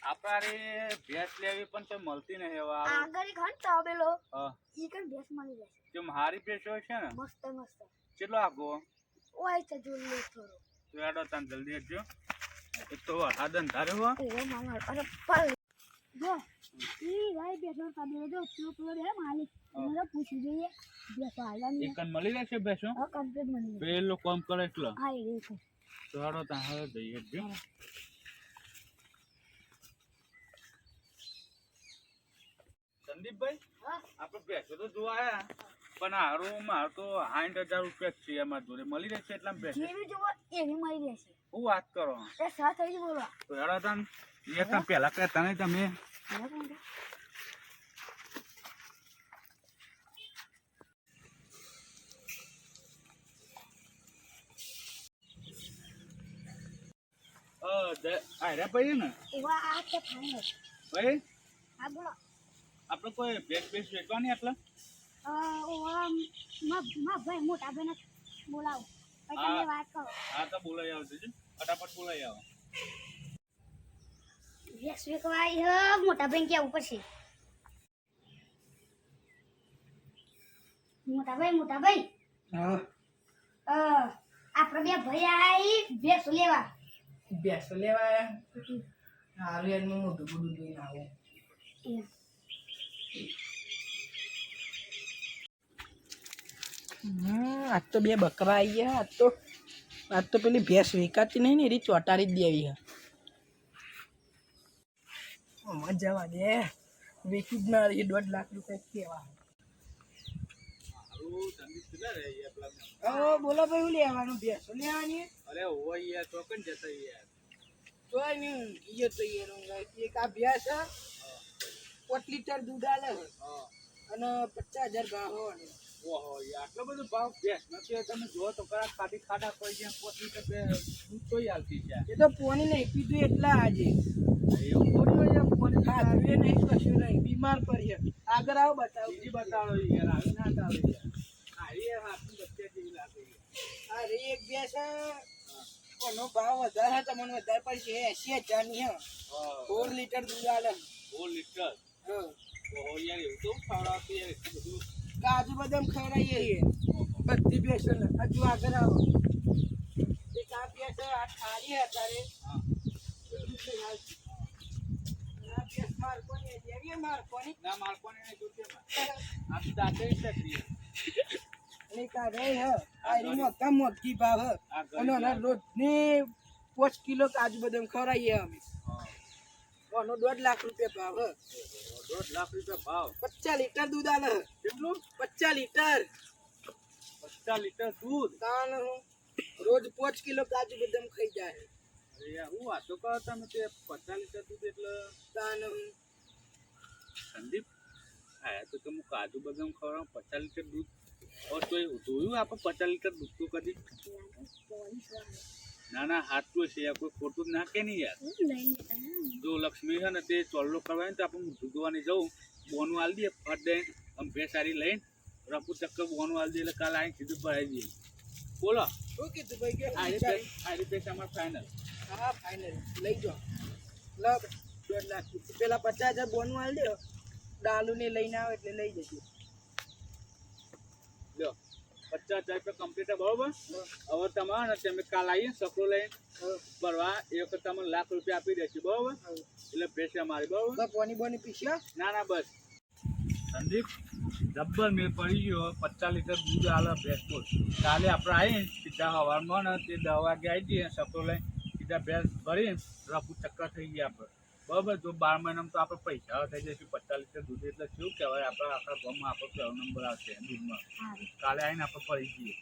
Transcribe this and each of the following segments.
આપડે ભેંસ લેવી પણ તે મળતી નહીં હવે આગળ ઘણ તાબેલો હા ઈ કન ભેંસ મળી જશે તેમ હારી ભેંસ હોય છે ને મસ્ત મસ્ત કેટલો આગો ઓય છે જોઈ થોડો તો યાડો તને જલ્દી આપજો એક તો વરસાદ ધારે હો એ મામા અરે પલ જો ઈ ભાઈ બેસો તાબેલો જો પેલો હે માલિક મને પૂછી જોઈએ બેસો હાલવાની એકન મળી રહેશે ભેંસો હા કમ્પ્લીટ મળી પેલો કામ કરે એટલો હા એ છે તો યાડો તને હવે જઈએ જો સંદીપભાઈ હા આપણે ભેંસો તો જોવા આયા પણ હારું માર તો 60,000 રૂપિયા છે અમારા જોડે મળી રહેશે એટલા ભેંસો જેવી જોવો એવી મળી રહેશે હું વાત કરો એ સાથ આવી બોલવા તો યાડો તને એક તને પહેલા કહેતા નહીં તમે આયરા ભાઈ ને એવા આ કે ફાઈનલ ભાઈ હા બોલો આપણે કોઈ ભેંસ ભેંસ વેચવાની એટલે ઓવા માં ભાઈ મોટા ભાઈને બોલાવો પછી હા. તમે વાત કરો હા તો બોલાઈ આવજો જી ફટાફટ બોલાઈ આવો ભેંસ વેકવાઈ હ મોટા ભાઈ કેવું પછી મોટા ભાઈ હા આપણે બે ભાઈ આઈ ભેંસ લેવા બેસો લેવા હારું યાર મોટું ગુડું જોઈને આવું આજ તો બે બકરા આવી ગયા આજ તો પેલી ભેંસ વેચાતી નહીં ને એની ચોટાડી જ દેવી હે મજા દે વેચી જ ના રહી 1.5 લાખ રૂપિયા કેવા બોલો ભાઈ હું લેવાનું ભેંસો લેવાની અરે ઓય યાર તો કન જતા યાર જોઈ ને એ તો યાર એક આ ભેંસ 5 લીટર દૂધ આલે અને 50,000 ભાવ હોય ઓહો યાર આટલો બધો ભાવ ભેંસ નથી તમે જો તો કરા ખાડા પડી ગયા 5 લીટર દૂધ તો આલતી છે એ તો પોણી નહીં પીધું એટલા આજે એવું થોડી હોય યાર પોણી ખાધું એ નહીં કશું નહીં બીમાર પડીએ આગળ આવો બતાવો બીજી બતાવો યાર આવી ના ચાલે યાર આ યાર હાથની બચ્ચા જેવી લાગે યાર અરે એક ભેંસ કોનો ભાવ વધારે તમને વધારે પડશે 80,000 ની હે 4 લીટર દૂધ આલે 4 લીટર હા ઓહો યાર એવું તો ખાવડાવતું યાર એટલું બધું કાજુ બદામ ખવડાવીએ છીએ બધી ભેંસો હજુ આગળ આવો એક આ ભેંસ આ ખાલી અત્યારે હા આ ભેંસ મારકોની દેવીએ મારકોની ના માર કોને નહીં જોતે આ તો દાતે જ અને કાઢે હે આ એની મોટા મોટી ભાવ હે અને એના રોજની 5 કિલો કાજુ બદામ ખવડાવીએ અમે ઓનો 1.5 લાખ રૂપિયા ભાવ હે 1.5 લાખ રૂપિયા ભાવ 50 લીટર દૂધ આલે હે કેટલું 50 લીટર 50 લીટર દૂધ તાન રોજ 5 કિલો કાજુ બદામ ખાઈ જાય અરે યાર હું વાતો કરો તમે તે 50 લીટર દૂધ એટલે તાન સંદીપ આયા તો હું કાજુ બદામ ખવડાવું 50 લીટર દૂધ તો જોયું આપણે 50 લીટર દૂધ તો કદી ના ના હાથ તો છે કોઈ ખોટું નાખે નહીં યાર જો લક્ષ્મી છે ને તે ચોલ્લો કરવાય ને તો આપણે મોઢું ધોવાની જવું બોનું આલી દઈએ ફટ દે આમ ભે સારી લઈને રપુ ચક્કર બોનું આલી દે એટલે કાલે આવીને સીધું ભરાઈ દઈએ બોલો શું કીધું ભાઈ કે આરી પૈસા અમારે ફાઇનલ હા ફાઇનલ લઈ જાઓ લો 1.5 લાખ પેલા 50,000 બોનું આલ દો ડાલુ ને લઈને આવે એટલે લઈ જજો લ્યો 50,000 રૂપિયા કમ્પ્લીટ બરોબર હવે તમારે ને તમે કાલ આવીએ સપરો લઈને ભરવા એ વખત તમને લાખ રૂપિયા આપી દેશું બરોબર એટલે ભેંસ અમારી બરોબર પોની બોની પીસ્યો ના ના બસ સંદીપ જબ્બર મેં પડી ગયો 50 લીટર દૂધ આલે ભેંસ બોલ કાલે આપણે આવીએ સીધા હવારમાં ને તે 10 વાગે આવી જઈએ સપરો લઈને સીધા ભેંસ ભરીને રફુ ચક્કર થઈ ગયા આપણે બરાબર જો 12 મહિનામાં તો આપણે પૈસા થઈ જઈશું 50 લીટર દૂધ એટલે શું કહેવાય આપણા આખા ગામમાં આપણો પહેલો નંબર આવશે દૂધમાં કાલે આવીને આપણે પડી જઈએ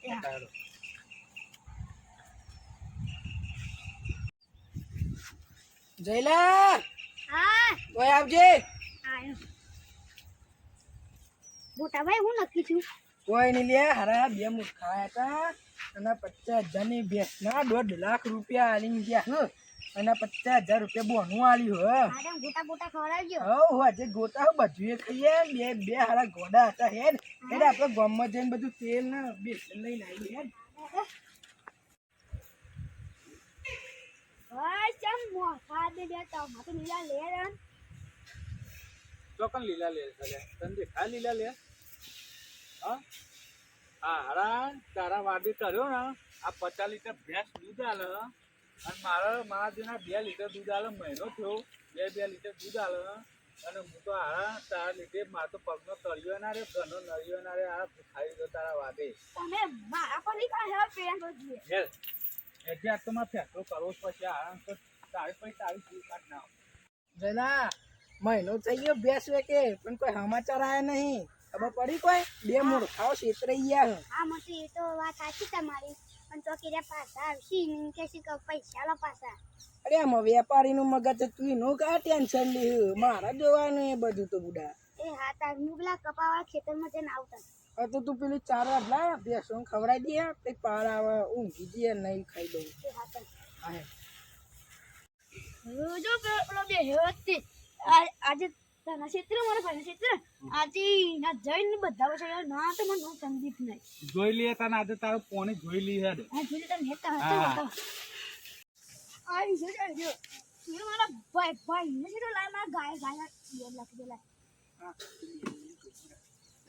જયલા હા ઓય આવજે આયો મોટા ભાઈ હું નક્કી છું કોઈ નહીં લે હરા બે મુઠ ખાયા હતા અને 50,000 ની ભેંસ ના 1.5 લાખ રૂપિયા આલી ગયા અને 50,000 રૂપિયા બોનું આલ્યું હ આડમ ગોટા ખવડાવજો હો આજે ગોટા બધું ખાઈએ બે હારા ગોડા હતા હેડ એટલે આપણે ગામમાં જઈને બધું તેલ ને બેસન લઈને આવી હેડ ભાઈ ચમ મોખા દે દેતા માં તો લીલા લે રે ચોકન લીલા લે છે તને ખા લીલા લે હા હારા તારા વાડે કર્યો ને આ 50 લીટર ભેંસ દૂધ આલે અને મારા જેના 2 લીટર દૂધ આલે મહિનો થયો 2 લીટર દૂધ આલે અને હું તો હારા તારા લીધે માર તો પગનો તળિયો ના રે ઘરનો નળિયો ના રે આ ખાઈ ગયો તારા વાડે તમે મારા પર ની કાહે પેન રોજી હેલ એટલે આ તો માં ફેસલો કરવો જ પછી આરામ તો તારી પછી તારી ફૂલ કાઢ ના જના મહિનો થઈ ગયો બેસ કે પણ કોઈ સમાચાર આયા નહીં ખબર પડી કોઈ બે મૂર્ખાઓ છેતરાઈ ગયા આ મતે એ તો વાત સાચી તમારી પણ તો કે પાછા આવશી ને કે છે કે પૈસા લો પાછા અરે આમાં વેપારીનું મગજ તું એનું કા ટેન્શન લે મારા જોવાનું એ બધું તો બુડા એ હા તાર મુગલા કપાવા ખેતરમાં જઈને આવતા હવે તો તું પેલી 4 વાર લાય ભેંસો ખવડાવી દે પછી પાર આવે ઊંઘી જઈએ નહીં ખાઈ દઉં એ હા તાર હા રોજો પેલો બે હેવતી આજે તને ક્ષેત્ર મારા ભાઈ ક્ષેત્ર આજે ના જઈને બધા છે ના તો મને સંદીપ નહીં જોઈ લઈએ તને આજે તારો પોણી જોઈ લઈએ હેડ આ જોઈ તને હેતા હતા આવી છે જો એ મારા ભાઈ ને છે લાય મારા ગાય એ લખી દે લાય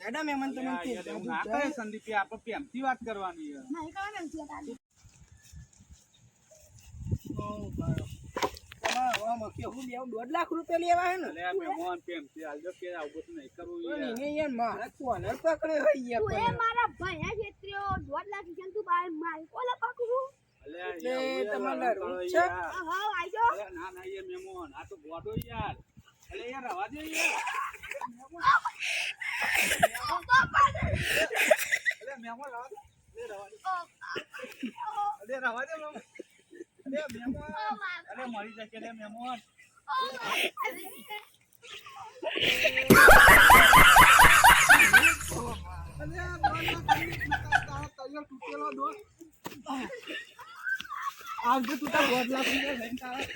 દાદા મેમન તમને એવું ના કરે સંદીપ આપણે પ્રેમથી વાત કરવાની છે ના એ કામ એમ છે તારી ઓ બારો હું લેવું 1.5 લાખ રૂપિયા લેવા હે ને એટલે આ મહેમાન પ્રેમથી આલજો કે આવું બધું નહીં કરવું યાર નહીં યાર મારા કોને પકડે હોય તું એ યાર મારા ભાઈ આ ક્ષેત્રીઓ 1.5 લાખ છે તું બાર મારી કોલા પાકું એટલે તમારે લડવું છે? હા આઈ જો ના ના એ મહેમાન આ તો ગોડો યાર એટલે યાર રવા દે યાર એટલે મહેમાન રવા દે લે રવા દે અલે રવા દે મહેમાન અરે મરી જશે લે મહેમાન આવજો તું તાર 1.5 લાખ રૂપિયા લઈને તારા